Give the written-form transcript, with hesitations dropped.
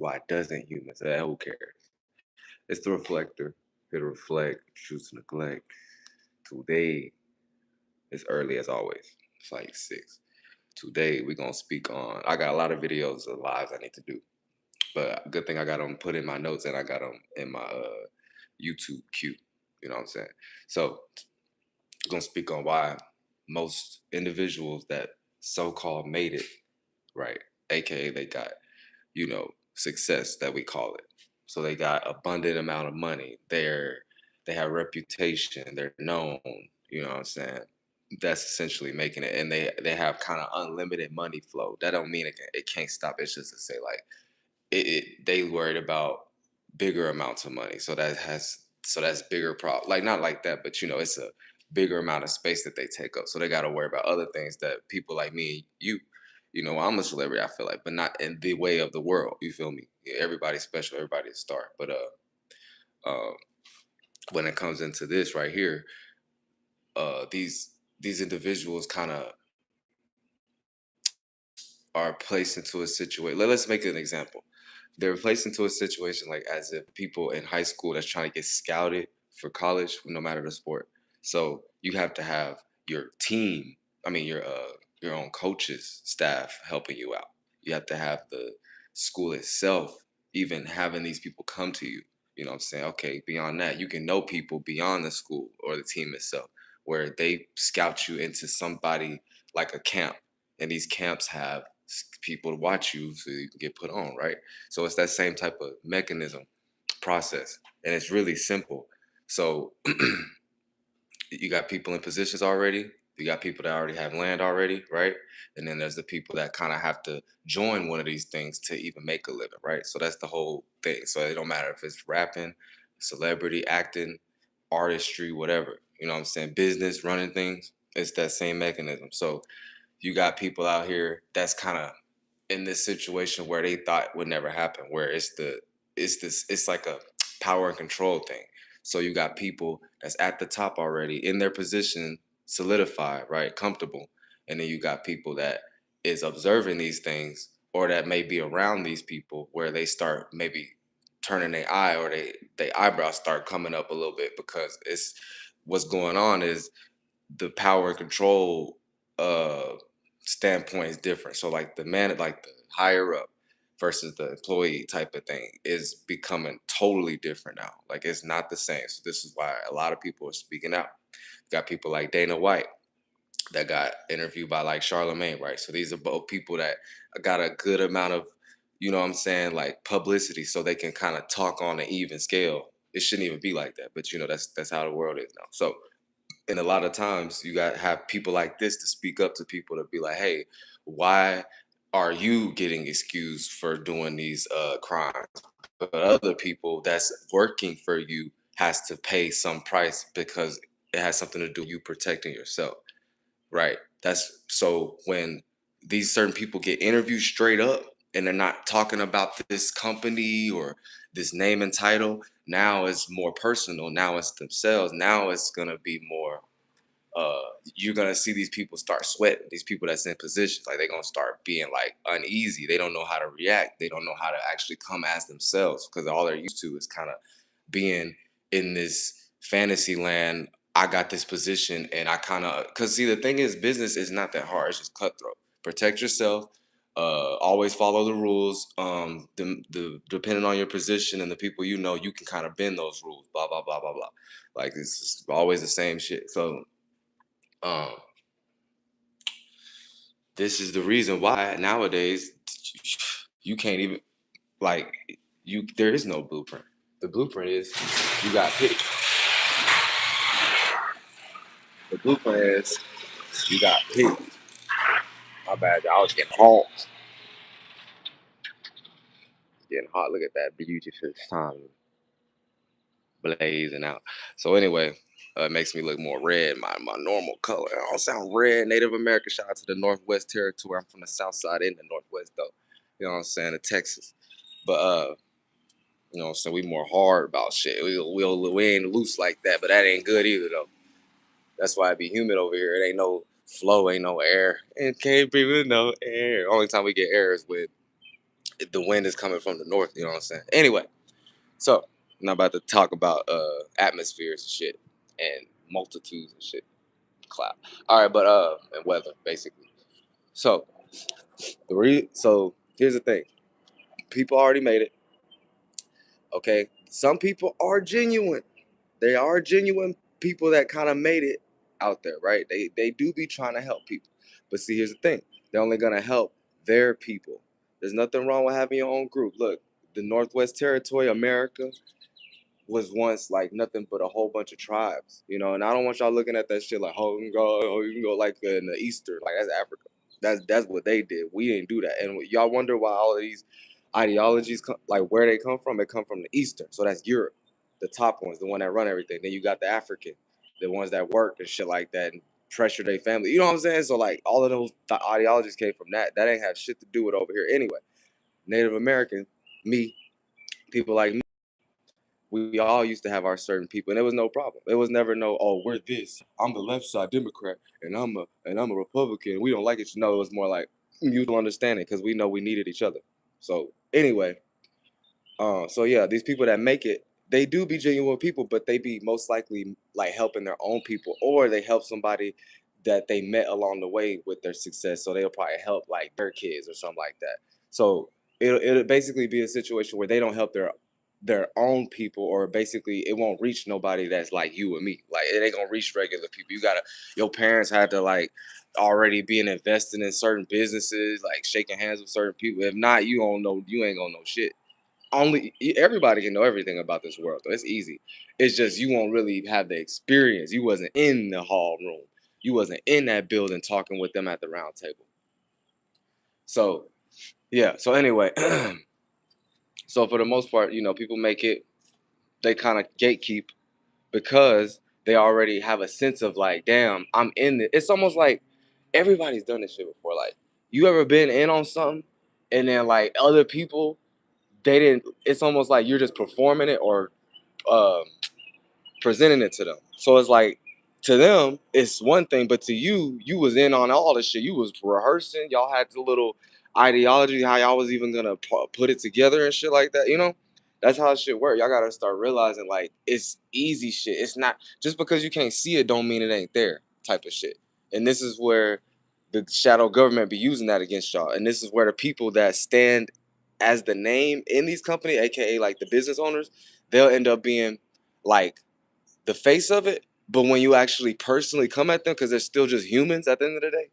Why doesn't humans? Who cares? It's the reflector. It'll reflect, choose to neglect. Today is early as always. It's like 6. Today we're gonna speak on. I got a lot of videos of lives I need to do, but good thing I got them put in my notes and I got them in my YouTube queue. You know what I'm saying? So gonna speak on why most individuals that so-called made it, right? AKA they got, success that we call it. So they got abundant amount of money. They have reputation, they're known, you know what I'm saying? That's essentially making it, and they have kind of unlimited money flow. That don't mean it can't stop. It's just to say like they worried about bigger amounts of money. So that's bigger problem. Like not like that, but it's a bigger amount of space that they take up. So they got to worry about other things that people like me, I'm a celebrity. I feel like, but not in the way of the world. You feel me? Yeah, everybody's special. Everybody's a star. But uh, when it comes into this right here, these individuals kind of are placed into a situation. Let's make an example. They're placed into a situation like as if people in high school that's trying to get scouted for college, no matter the sport. So you have to have your team, I mean your own coaches, staff helping you out. You have to have the school itself even having these people come to you. You know what I'm saying? Okay, beyond that, you can know people beyond the school or the team itself, where they scout you into somebody like a camp. And these camps have people to watch you so you can get put on, right? So it's that same type of mechanism process, and it's really simple. So you got people in positions already. You got people that already have land already, right? And then there's the people that kind of have to join one of these things to even make a living, right? So that's the whole thing. So it don't matter if it's rapping, celebrity, acting, artistry, whatever. You know what I'm saying? Business, running things. It's that same mechanism. So you got people out here that's kind of in this situation where they thought would never happen, where it's like a power and control thing. So you got people that's at the top already in their position, solidified, right, comfortable, and then you got people that is observing these things or that may be around these people where they start maybe turning their eye or they eyebrows start coming up a little bit because it's what's going on is the power and control uh standpoint is different. So like like the higher up versus the employee type of thing is becoming totally different now. Like it's not the same. So this is why a lot of people are speaking out. You got people like Dana White that got interviewed by like Charlemagne, right? So these are both people that got a good amount of, you know what I'm saying, like publicity so they can kind of talk on an even scale. It shouldn't even be like that, but that's how the world is now. So and a lot of times you got to have people like this to speak up to people to be like, hey, why are you getting excused for doing these crimes, but other people that's working for you has to pay some price because it has something to do with you protecting yourself, right? That's so when these certain people get interviewed straight up and they're not talking about this company or this name and title, now it's more personal, now it's themselves, now it's going to be more uh you're gonna see these people start sweating. These people that's in positions, like they're gonna start being like uneasy. They don't know how to react. They don't know how to actually come as themselves because all they're used to is kind of being in this fantasy land. I got this position, and I kind of because see the thing is, business is not that hard. It's just cutthroat. Protect yourself. Always follow the rules. The depending on your position and the people you can kind of bend those rules. Blah blah blah blah blah. Like it's just always the same shit. So um, this is the reason why nowadays you can't even like you. There is no blueprint. The blueprint is you got picked. The blueprint is you got picked. My bad, y'all. I was getting hot. Getting hot. Look at that beautiful sun blazing out. So anyway, it makes me look more red. My normal color. I don't sound red. Native American. Shout out to the Northwest Territory. I'm from the South Side in the Northwest though. You know what I'm saying? The Texas. But so we more hard about shit. We ain't loose like that, but that ain't good either though. That's why it be humid over here. It ain't no flow, ain't no air, and can't breathe with no air. Only time we get air is with The wind is coming from the north. You know what I'm saying? Anyway, so I'm not about to talk about atmospheres and shit and multitudes and shit. Cloud. All right, but and weather basically. So so here's the thing. People already made it. Okay, some people are genuine. They are genuine people that kind of made it out there, right? They do be trying to help people. But see, here's the thing. They're only gonna help their people. There's nothing wrong with having your own group. Look, the Northwest Territory, America, was once like nothing but a whole bunch of tribes, you know. And I don't want y'all looking at that shit like, oh, you can go like in the Easter, like that's Africa. That's what they did. We didn't do that. And y'all wonder why all of these ideologies come, like where they come from. It come from the Eastern, so that's Europe, the top ones, the one that run everything. Then you got the African, the ones that work and shit like that and pressure their family. You know what I'm saying? So like all of those ideologies came from that. That ain't have shit to do with over here anyway. Native American, me, people like me, we all used to have our certain people, and it was no problem. It was never no, oh, we're this. I'm the left side Democrat, and I'm a Republican. We don't like it. No, it was more like mutual understanding because we know we needed each other. So anyway, so yeah, these people that make it, they do be genuine people, but they be most likely like helping their own people, or they help somebody that they met along the way with their success. So they'll probably help like their kids or something like that. So it'll basically be a situation where they don't help their own people, or basically it won't reach nobody that's like you and me. Like it ain't gonna reach regular people. Your parents had to like already being invested in certain businesses, like shaking hands with certain people. If not, you ain't gonna know shit. Everybody can know everything about this world though. It's easy. It's just you won't really have the experience. You wasn't in the hall room. You wasn't in that building talking with them at the round table. So yeah. So anyway, so for the most part, people make it. They kind of gatekeep because they already have a sense of like, damn, I'm in it. It's almost like everybody's done this shit before. Like, you ever been in on something, and then like other people, they didn't. It's almost like you're just performing it or um, presenting it to them. So it's like to them, it's one thing, but to you, you was in on all this shit. You was rehearsing. Y'all had the little ideology how y'all was even gonna put it together and shit like that. That's how shit work. Y'all gotta start realizing like it's easy shit. It's not just because you can't see it, don't mean it ain't there. Type of shit. And this is where the shadow government be using that against y'all. And this is where the people that stand as the name in these companies, aka like the business owners, they'll end up being like the face of it, but when you actually personally come at them, because they're still just humans at the end of the day,